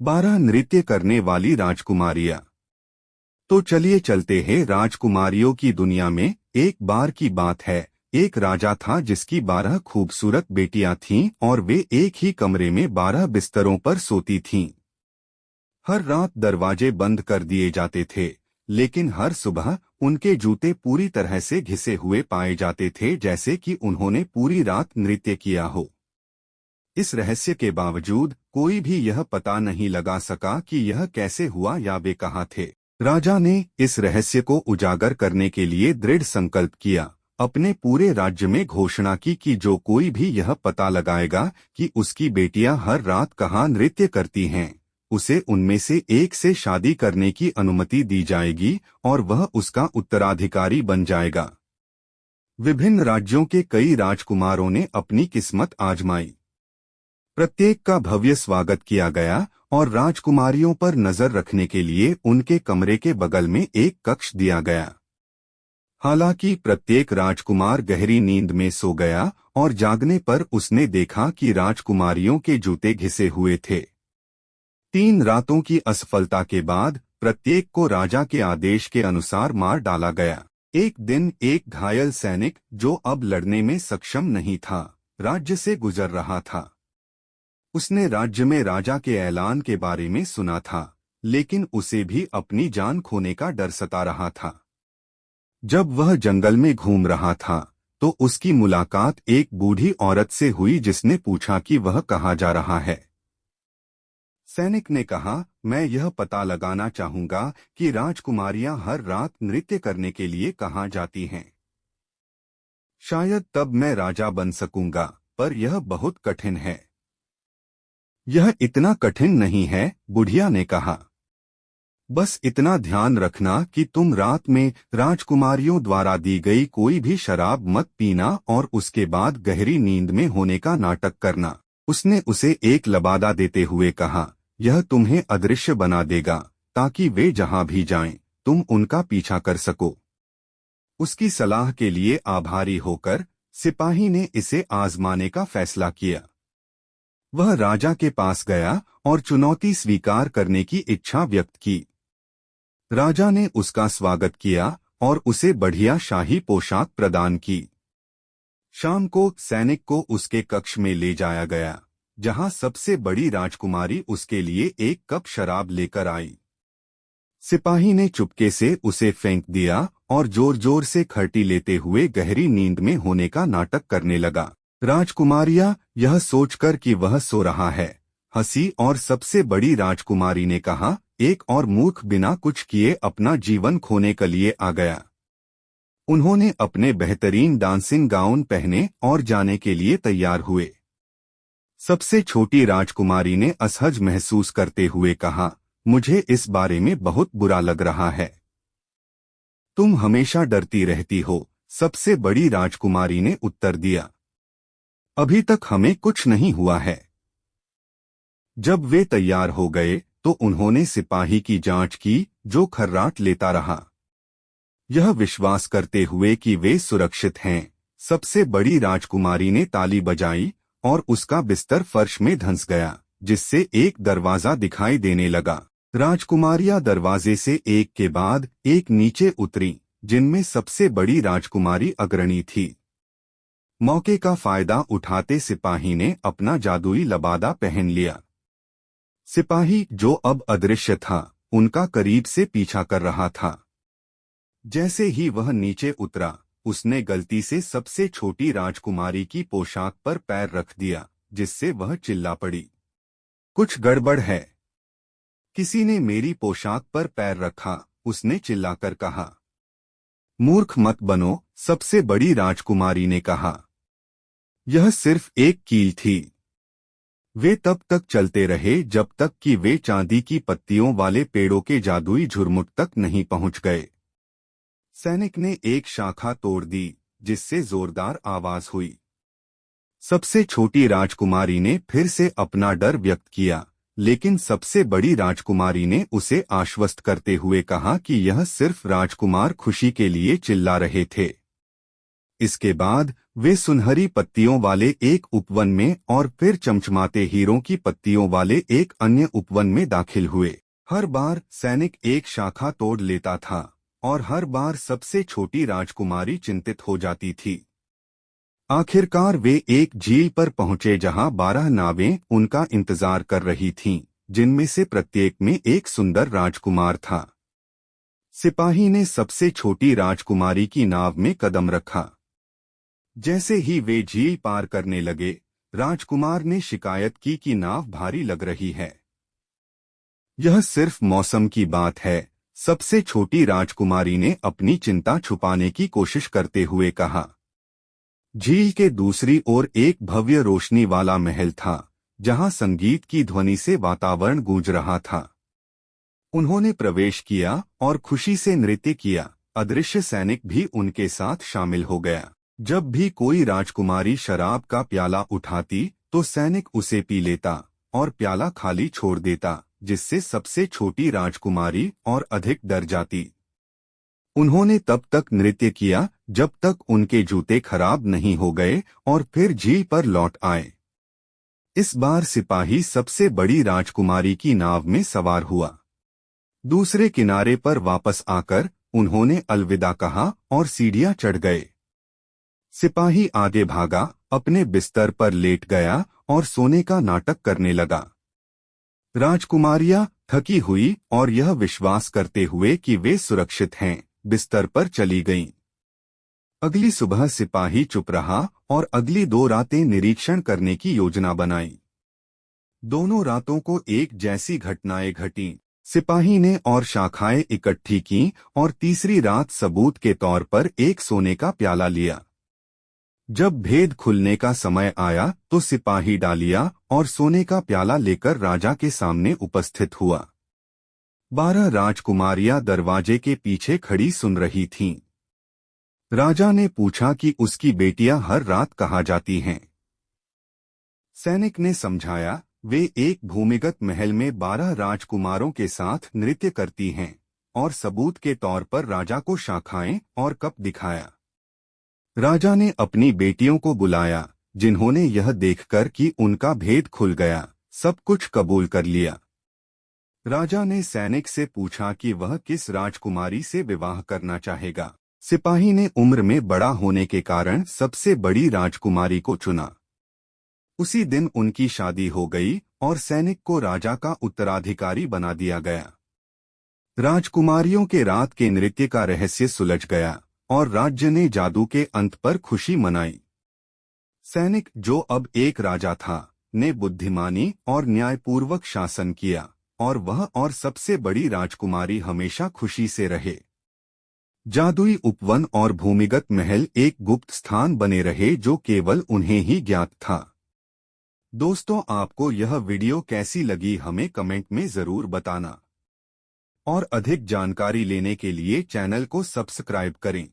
12 नृत्य करने वाली राजकुमारियां। तो चलिए चलते हैं राजकुमारियों की दुनिया में। एक बार की बात है, एक राजा था जिसकी 12 खूबसूरत बेटियां थीं और वे एक ही कमरे में 12 बिस्तरों पर सोती थीं। हर रात दरवाजे बंद कर दिए जाते थे, लेकिन हर सुबह उनके जूते पूरी तरह से घिसे हुए पाए जाते थे, जैसे कि उन्होंने पूरी रात नृत्य किया हो। इस रहस्य के बावजूद कोई भी यह पता नहीं लगा सका कि यह कैसे हुआ या वे कहाँ थे। राजा ने इस रहस्य को उजागर करने के लिए दृढ़ संकल्प किया। अपने पूरे राज्य में घोषणा की कि जो कोई भी यह पता लगाएगा कि उसकी बेटियां हर रात कहाँ नृत्य करती हैं, उसे उनमें से एक से शादी करने की अनुमति दी जाएगी और वह उसका उत्तराधिकारी बन जाएगा। विभिन्न राज्यों के कई राजकुमारों ने अपनी किस्मत आजमाई। प्रत्येक का भव्य स्वागत किया गया और राजकुमारियों पर नजर रखने के लिए उनके कमरे के बगल में एक कक्ष दिया गया। हालांकि प्रत्येक राजकुमार गहरी नींद में सो गया और जागने पर उसने देखा कि राजकुमारियों के जूते घिसे हुए थे। 3 रातों की असफलता के बाद प्रत्येक को राजा के आदेश के अनुसार मार डाला गया। एक दिन एक घायल सैनिक, जो अब लड़ने में सक्षम नहीं था, राज्य से गुजर रहा था। उसने राज्य में राजा के ऐलान के बारे में सुना था, लेकिन उसे भी अपनी जान खोने का डर सता रहा था। जब वह जंगल में घूम रहा था, तो उसकी मुलाकात एक बूढ़ी औरत से हुई जिसने पूछा कि वह कहाँ जा रहा है। सैनिक ने कहा, मैं यह पता लगाना चाहूंगा कि राजकुमारियां हर रात नृत्य करने के लिए कहाँ जाती हैं। शायद तब मैं राजा बन सकूंगा, पर यह बहुत कठिन है। यह इतना कठिन नहीं है, बुढ़िया ने कहा। बस इतना ध्यान रखना कि तुम रात में राजकुमारियों द्वारा दी गई कोई भी शराब मत पीना और उसके बाद गहरी नींद में होने का नाटक करना। उसने उसे एक लबादा देते हुए कहा, यह तुम्हें अदृश्य बना देगा ताकि वे जहां भी जाएं, तुम उनका पीछा कर सको। उसकी सलाह के लिए आभारी होकर सिपाही ने इसे आजमाने का फैसला किया। वह राजा के पास गया और चुनौती स्वीकार करने की इच्छा व्यक्त की। राजा ने उसका स्वागत किया और उसे बढ़िया शाही पोशाक प्रदान की। शाम को सैनिक को उसके कक्ष में ले जाया गया, जहां सबसे बड़ी राजकुमारी उसके लिए एक कप शराब लेकर आई। सिपाही ने चुपके से उसे फेंक दिया और जोर जोर से खर्टी लेते हुए गहरी नींद में होने का नाटक करने लगा। राजकुमारियां, यह सोचकर कि वह सो रहा है, हंसी और सबसे बड़ी राजकुमारी ने कहा, एक और मूर्ख बिना कुछ किए अपना जीवन खोने के लिए आ गया। उन्होंने अपने बेहतरीन डांसिंग गाउन पहने और जाने के लिए तैयार हुए। सबसे छोटी राजकुमारी ने असहज महसूस करते हुए कहा, मुझे इस बारे में बहुत बुरा लग रहा है। तुम हमेशा डरती रहती हो, सबसे बड़ी राजकुमारी ने उत्तर दिया। अभी तक हमें कुछ नहीं हुआ है। जब वे तैयार हो गए तो उन्होंने सिपाही की जांच की, जो खर्राट लेता रहा, यह विश्वास करते हुए कि वे सुरक्षित हैं। सबसे बड़ी राजकुमारी ने ताली बजाई और उसका बिस्तर फर्श में धंस गया, जिससे एक दरवाजा दिखाई देने लगा। राजकुमारियां दरवाजे से एक के बाद एक नीचे उतरी, जिनमें सबसे बड़ी राजकुमारी अग्रणी थी। मौके का फायदा उठाते सिपाही ने अपना जादुई लबादा पहन लिया। सिपाही, जो अब अदृश्य था, उनका करीब से पीछा कर रहा था। जैसे ही वह नीचे उतरा, उसने गलती से सबसे छोटी राजकुमारी की पोशाक पर पैर रख दिया, जिससे वह चिल्ला पड़ी, कुछ गड़बड़ है। किसी ने मेरी पोशाक पर पैर रखा, उसने चिल्लाकर कहा। मूर्ख मत बनो, सबसे बड़ी राजकुमारी ने कहा। यह सिर्फ एक कील थी। वे तब तक चलते रहे जब तक कि वे चांदी की पत्तियों वाले पेड़ों के जादुई झुरमुट तक नहीं पहुंच गए। सैनिक ने एक शाखा तोड़ दी, जिससे जोरदार आवाज हुई। सबसे छोटी राजकुमारी ने फिर से अपना डर व्यक्त किया, लेकिन सबसे बड़ी राजकुमारी ने उसे आश्वस्त करते हुए कहा कि यह सिर्फ राजकुमार खुशी के लिए चिल्ला रहे थे। इसके बाद वे सुनहरी पत्तियों वाले एक उपवन में और फिर चमचमाते हीरों की पत्तियों वाले एक अन्य उपवन में दाखिल हुए। हर बार सैनिक एक शाखा तोड़ लेता था और हर बार सबसे छोटी राजकुमारी चिंतित हो जाती थी। आखिरकार वे एक झील पर पहुंचे जहां 12 नावें उनका इंतजार कर रही थीं, जिनमें से प्रत्येक में एक सुंदर राजकुमार था। सिपाही ने सबसे छोटी राजकुमारी की नाव में कदम रखा। जैसे ही वे झील पार करने लगे, राजकुमार ने शिकायत की कि नाव भारी लग रही है। यह सिर्फ मौसम की बात है, सबसे छोटी राजकुमारी ने अपनी चिंता छुपाने की कोशिश करते हुए कहा। झील के दूसरी ओर एक भव्य रोशनी वाला महल था, जहां संगीत की ध्वनि से वातावरण गूंज रहा था। उन्होंने प्रवेश किया और खुशी से नृत्य किया। अदृश्य सैनिक भी उनके साथ शामिल हो गया। जब भी कोई राजकुमारी शराब का प्याला उठाती तो सैनिक उसे पी लेता और प्याला खाली छोड़ देता, जिससे सबसे छोटी राजकुमारी और अधिक डर जाती। उन्होंने तब तक नृत्य किया जब तक उनके जूते खराब नहीं हो गए और फिर झील पर लौट आए। इस बार सिपाही सबसे बड़ी राजकुमारी की नाव में सवार हुआ। दूसरे किनारे पर वापस आकर उन्होंने अलविदा कहा और सीढ़ियां चढ़ गए। सिपाही आगे भागा, अपने बिस्तर पर लेट गया और सोने का नाटक करने लगा। राजकुमारियां थकी हुई और यह विश्वास करते हुए कि वे सुरक्षित हैं, बिस्तर पर चली गईं। अगली सुबह सिपाही चुप रहा और अगली 2 रातें निरीक्षण करने की योजना बनाई। दोनों रातों को एक जैसी घटनाएं घटीं। सिपाही ने और शाखाएं इकट्ठी की और तीसरी रात सबूत के तौर पर एक सोने का प्याला लिया। जब भेद खुलने का समय आया तो सिपाही डालिया और सोने का प्याला लेकर राजा के सामने उपस्थित हुआ। 12 राजकुमारियां दरवाजे के पीछे खड़ी सुन रही थीं। राजा ने पूछा कि उसकी बेटियां हर रात कहाँ जाती हैं। सैनिक ने समझाया, वे एक भूमिगत महल में 12 राजकुमारों के साथ नृत्य करती हैं, और सबूत के तौर पर राजा को शाखाएं और कप दिखाया। राजा ने अपनी बेटियों को बुलाया, जिन्होंने यह देखकर कि उनका भेद खुल गया, सब कुछ कबूल कर लिया। राजा ने सैनिक से पूछा कि वह किस राजकुमारी से विवाह करना चाहेगा। सिपाही ने उम्र में बड़ा होने के कारण सबसे बड़ी राजकुमारी को चुना। उसी दिन उनकी शादी हो गई और सैनिक को राजा का उत्तराधिकारी बना दिया गया। राजकुमारियों के रात के नृत्य का रहस्य सुलझ गया और राज्य ने जादू के अंत पर खुशी मनाई। सैनिक, जो अब एक राजा था, ने बुद्धिमानी और न्यायपूर्वक शासन किया, और वह और सबसे बड़ी राजकुमारी हमेशा खुशी से रहे। जादुई उपवन और भूमिगत महल एक गुप्त स्थान बने रहे जो केवल उन्हें ही ज्ञात था। दोस्तों, आपको यह वीडियो कैसी लगी हमें कमेंट में जरूर बताना और अधिक जानकारी लेने के लिए चैनल को सब्सक्राइब करें।